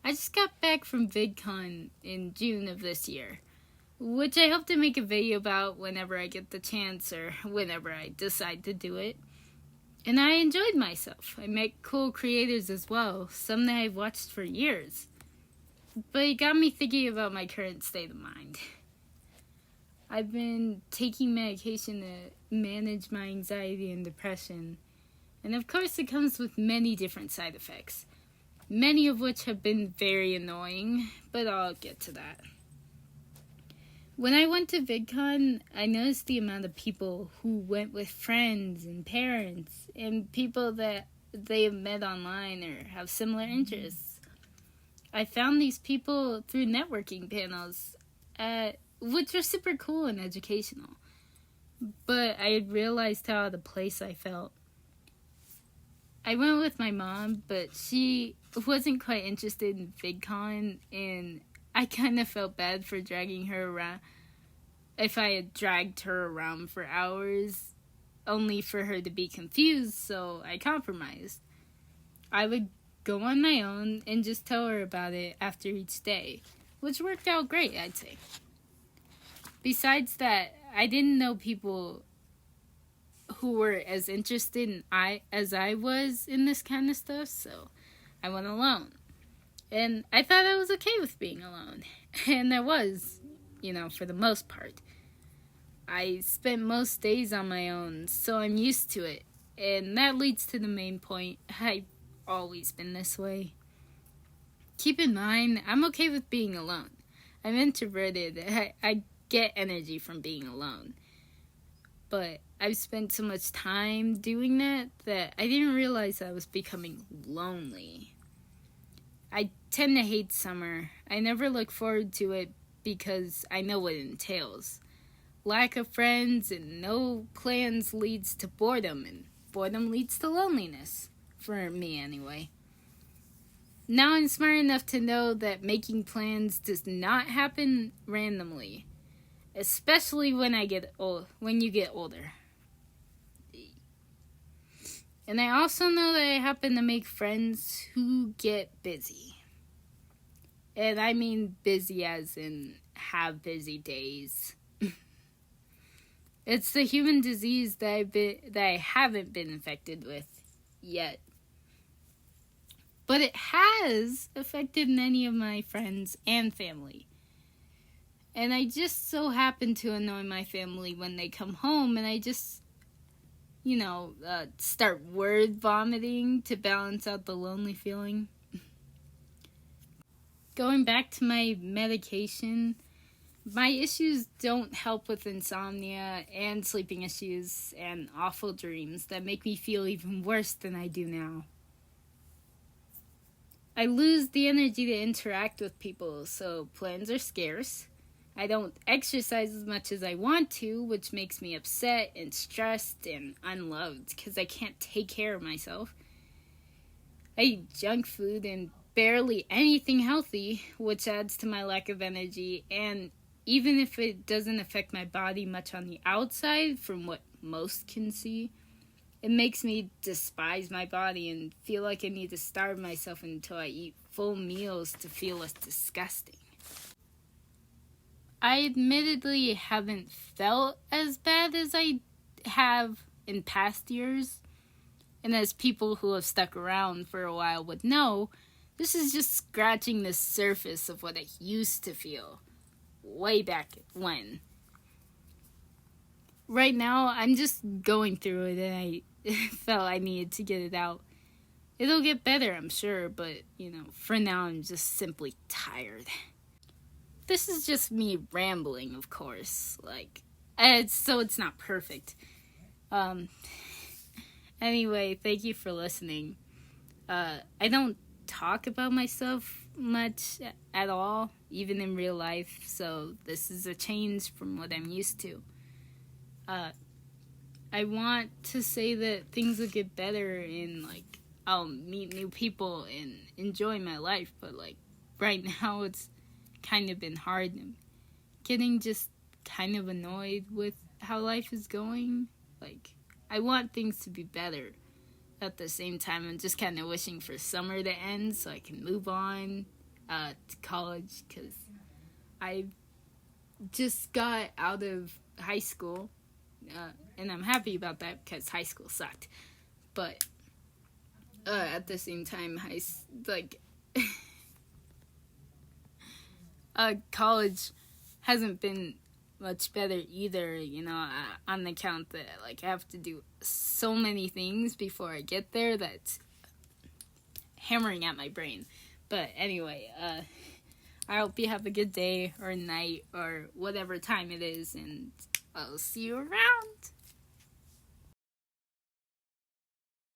I just got back from VidCon in June of this year, which I hope to make a video about whenever I get the chance or whenever I decide to do it. And I enjoyed myself. I met cool creators as well, some that I've watched for years. But it got me thinking about my current state of mind. I've been taking medication to manage my anxiety and depression. And of course it comes with many different side effects. Many of which have been very annoying, but I'll get to that. When I went to VidCon, I noticed the amount of people who went with friends and parents and people that they have met online or have similar interests. I found these people through networking panels, which were super cool and educational. But I had realized how out of place I felt. I went with my mom, but she wasn't quite interested in VidCon, and I kind of felt bad for dragging her around. If I had dragged her around for hours, only for her to be confused, so I compromised. I would go on my own and just tell her about it after each day, which worked out great, I'd say. Besides that, I didn't know people who were as interested as I was in this kind of stuff, so I went alone. And I thought I was okay with being alone. And I was, for the most part. I spent most days on my own, so I'm used to it. And that leads to the main point. I've always been this way. Keep in mind, I'm okay with being alone. I'm introverted. I get energy from being alone. But I've spent so much time doing that I didn't realize I was becoming lonely. I tend to hate summer. I never look forward to it because I know what it entails. Lack of friends and no plans leads to boredom, and boredom leads to loneliness. For me, anyway. Now I'm smart enough to know that making plans does not happen randomly. Especially when you get older. And I also know that I happen to make friends who get busy. And I mean busy as in have busy days. It's the human disease that I haven't been infected with yet. But it has affected many of my friends and family. And I just so happen to annoy my family when they come home, and I just, start word vomiting to balance out the lonely feeling. Going back to my medication, my issues don't help with insomnia and sleeping issues and awful dreams that make me feel even worse than I do now. I lose the energy to interact with people, so plans are scarce. I don't exercise as much as I want to, which makes me upset and stressed and unloved because I can't take care of myself. I eat junk food and barely anything healthy, which adds to my lack of energy, and even if it doesn't affect my body much on the outside, from what most can see, it makes me despise my body and feel like I need to starve myself until I eat full meals to feel less disgusting. I admittedly haven't felt as bad as I have in past years, and as people who have stuck around for a while would know, this is just scratching the surface of what I used to feel way back when. Right now, I'm just going through it, and I felt I needed to get it out. It'll get better, I'm sure, but, for now I'm just simply tired. This is just me rambling, of course, so it's not perfect. Anyway, thank you for listening. I don't talk about myself much at all, even in real life, so this is a change from what I'm used to. I want to say that things will get better and, I'll meet new people and enjoy my life, but, right now it's kind of been hard. I'm getting just kind of annoyed with how life is going. I want things to be better. At the same time, I'm just kind of wishing for summer to end so I can move on to college, because I just got out of high school, and I'm happy about that because high school sucked. But at the same time, college hasn't been much better either, on the account that I have to do so many things before I get there that's hammering at my brain. But anyway, I hope you have a good day or night or whatever time it is, and I'll see you around.